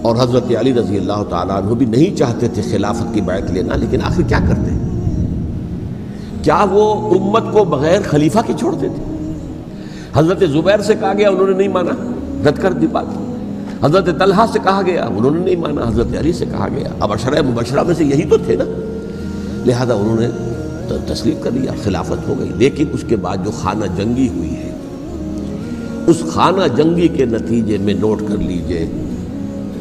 اور حضرت علی رضی اللہ تعالیٰ عنہ بھی نہیں چاہتے تھے خلافت کی بیعت لینا، لیکن آخر کیا کرتے؟ کیا وہ امت کو بغیر خلیفہ کے چھوڑ دیتے؟ حضرت زبیر سے کہا گیا، انہوں نے نہیں مانا، رد کر دی بات۔ حضرت طلحہ سے کہا گیا، انہوں نے نہیں مانا۔ حضرت علی سے کہا گیا، اب عشرہ مبشرہ میں سے یہی تو تھے نا، لہذا انہوں نے تسلیم کر لیا، خلافت ہو گئی۔ لیکن اس کے بعد جو خانہ جنگی ہوئی ہے، اس خانہ جنگی کے نتیجے میں نوٹ کر لیجئے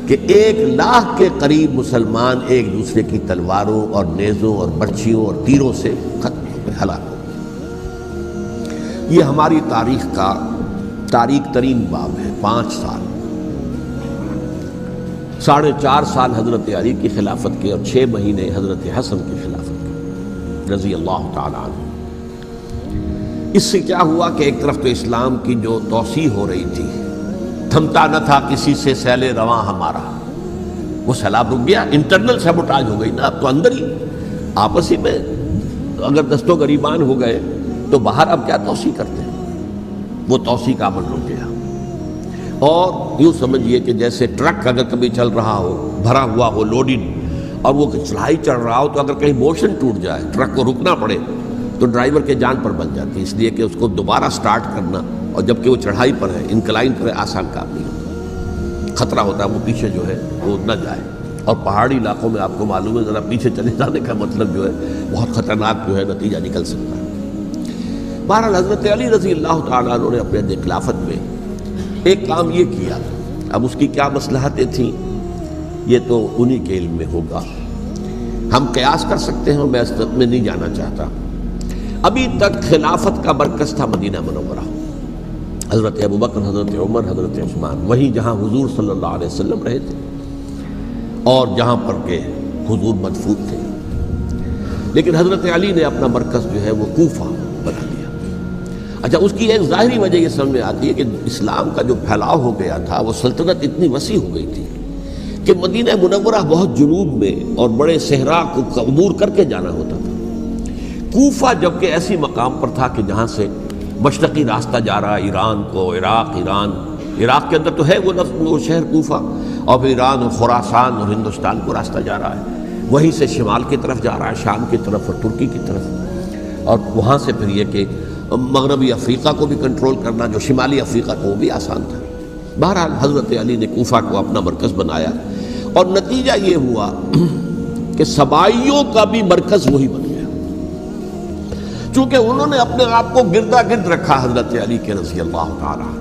کہ 1,00,000 کے قریب مسلمان ایک دوسرے کی تلواروں اور نیزوں اور برچھیوں اور تیروں سے ختم ہو گئے، ہلاک ہو گئے۔ یہ ہماری تاریخ کا تاریک ترین باب ہے۔ 5 سال، 4.5 سال حضرت علی کی خلافت کے اور 6 مہینے حضرت حسن کی خلافت کے رضی اللہ تعالیٰ عنہ۔ اس سے کیا ہوا کہ ایک طرف تو اسلام کی جو توسیع ہو رہی تھی، تھمتا نہ تھا کسی سے سیل رواں ہمارا، وہ سیلاب رک گیا، انٹرنل سیبوٹاج ہو گئی نا، اب تو اندر ہی آپس ہی میں اگر دست و گریبان ہو گئے تو باہر اب کیا توسیع کرتے ہیں، وہ توسیع کا عمل رک گیا۔ اور یوں سمجھیے کہ جیسے ٹرک اگر کبھی چل رہا ہو، بھرا ہوا ہو، لوڈڈ، اور وہ چڑھائی چڑھ رہا ہو، تو اگر کہیں موشن ٹوٹ جائے، ٹرک کو رکنا پڑے، تو ڈرائیور کے جان پر بن جاتی ہے، اس لیے کہ اس کو دوبارہ سٹارٹ کرنا، اور جبکہ وہ چڑھائی پر ہے، انکلائن پر ہے، آسان کام نہیں ہوتا، خطرہ ہوتا ہے وہ پیچھے جو ہے وہ نہ جائے۔ اور پہاڑی علاقوں میں آپ کو معلوم ہے ذرا پیچھے چلے جانے کا مطلب جو ہے بہت خطرناک جو ہے نتیجہ نکل سکتا ہے۔ بہرحال حضرت علی رضی اللہ تعالیٰ عنہ نے اپنے خلافت میں ایک کام یہ کیا، اب اس کی کیا مصلحتیں تھیں یہ تو انہی کے علم میں ہوگا، ہم قیاس کر سکتے ہیں، میں اس میں نہیں جانا چاہتا۔ ابھی تک خلافت کا مرکز تھا مدینہ منورہ، حضرت ابوبکر، حضرت عمر، حضرت عثمان، وہیں جہاں حضور صلی اللہ علیہ وسلم رہے تھے اور جہاں پر کہ حضور مدفون تھے۔ لیکن حضرت علی نے اپنا مرکز جو ہے وہ کوفہ بنا دیا۔ اچھا، اس کی ایک ظاہری وجہ یہ سمجھ میں آتی ہے کہ اسلام کا جو پھیلاؤ ہو گیا تھا، وہ سلطنت اتنی وسیع ہو گئی تھی کہ مدینہ منورہ بہت جنوب میں اور بڑے صحرا کو عبور کر کے جانا ہوتا تھا۔ کوفہ جبکہ ایسی مقام پر تھا کہ جہاں سے مشرقی راستہ جا رہا ہے ایران کو، عراق کے اندر تو ہے وہ شہر کوفہ، اور پھر ایران اور خراسان اور ہندوستان کو راستہ جا رہا ہے، وہیں سے شمال کی طرف جا رہا ہے، شام کی طرف اور ترکی کی طرف، اور وہاں سے پھر یہ کہ مغربی افریقہ کو بھی کنٹرول کرنا، جو شمالی افریقہ کو وہ بھی آسان تھا۔ بہرحال حضرت علی نے کوفہ کو اپنا مرکز بنایا، اور نتیجہ یہ ہوا کہ سبائیوں کا بھی مرکز وہی بن گیا، چونکہ انہوں نے اپنے آپ کو گردا گرد رکھا حضرت علی کے رضی اللہ تعالیٰ عنہ۔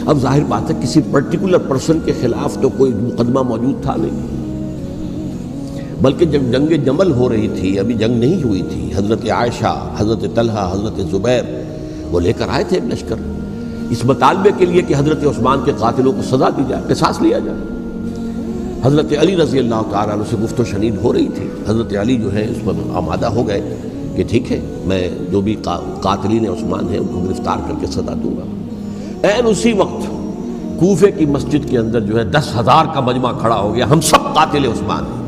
اب ظاہر بات ہے کسی پرٹیکولر پرسن کے خلاف تو کوئی مقدمہ موجود تھا نہیں، بلکہ جب جنگ جمل ہو رہی تھی، ابھی جنگ نہیں ہوئی تھی، حضرت عائشہ، حضرت طلحہ، حضرت زبیر وہ لے کر آئے تھے ایک لشکر اس مطالبے کے لیے کہ حضرت عثمان کے قاتلوں کو سزا دی جائے، قصاص لیا جائے۔ حضرت علی رضی اللہ تعالیٰ عنہ سے گفت و شنید ہو رہی تھی، حضرت علی جو ہے اس پر آمادہ ہو گئے کہ ٹھیک ہے، میں جو بھی قاتلین عثمان ہیں ان کو گرفتار کر کے سزا دوں گا۔ این اسی وقت کوفے کی مسجد کے اندر جو ہے 10,000 کا مجمع کھڑا ہو گیا، ہم سب قاتل عثمان ہیں،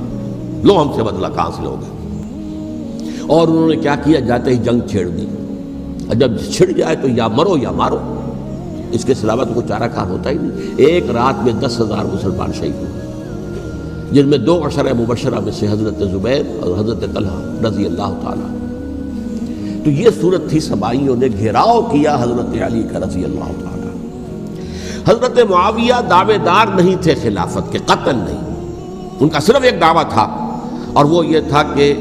لو ہم سے بدلہ کہاں سے لوگے؟ اور انہوں نے کیا کیا، جاتے ہی جنگ چھیڑ دی، اور جب چھڑ جائے تو یا مرو یا مارو، اس کے سلاوہ تو کوئی چارہ کار ہوتا ہی نہیں۔ ایک رات میں 10,000 مسلمان شہید ہوئے، جن میں 2 عشرہ مبشرہ میں سے حضرت زبیر اور حضرت طلحہ رضی اللہ تعالیٰ۔ تو یہ صورت تھی، سبائیوں نے گھیراؤ کیا حضرت علی کا رضی اللہ تعالیٰ۔ حضرت معاویہ دعوے دار نہیں تھے خلافت کے، قطعاً نہیں، ان کا صرف ایک دعویٰ تھا، اور وہ یہ تھا کہ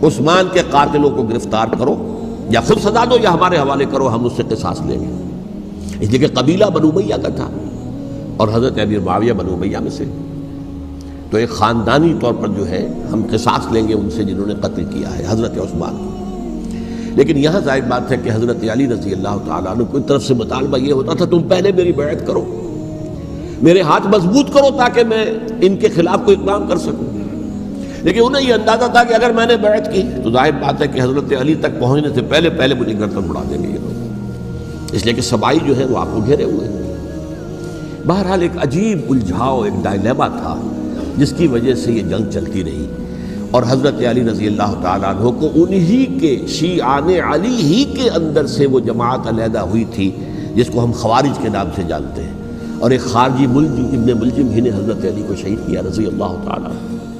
عثمان کے قاتلوں کو گرفتار کرو، یا خود سزا دو یا ہمارے حوالے کرو، ہم اس سے قصاص لیں گے۔ اس لیے کہ قبیلہ بنو امیہ کا تھا، اور حضرت امیر معاویہ بنو امیہ میں سے، تو ایک خاندانی طور پر جو ہے ہم قصاص لیں گے ان سے جنہوں نے قتل کیا ہے حضرت عثمان کو۔ لیکن یہاں ظاہر بات ہے کہ حضرت علی رضی اللہ تعالیٰ عنہ کی طرف سے مطالبہ یہ ہوتا تھا، تم پہلے میری بیعت کرو، میرے ہاتھ مضبوط کرو تاکہ میں ان کے خلاف کوئی اقدام کر سکوں۔ لیکن انہیں یہ اندازہ تھا کہ اگر میں نے بیعت کی تو ظاہر بات ہے کہ حضرت علی تک پہنچنے سے پہلے مجھے گردن اڑا دیں گے یہ لوگ، اس لیے کہ سبائی جو ہے وہ آپ کو گھیرے ہوئے ہیں۔ بہرحال ایک عجیب الجھاؤ، ایک ڈائلیما تھا جس کی وجہ سے یہ جنگ چلتی رہی، اور حضرت علی رضی اللہ تعالیٰ عنہ کو انہی کے شیعان علی ہی کے اندر سے وہ جماعت علیحدہ ہوئی تھی جس کو ہم خوارج کے نام سے جانتے ہیں، اور ایک خارجی ابن ملجم ہی نے حضرت علی کو شہید کیا رضی اللہ تعالیٰ عنہ۔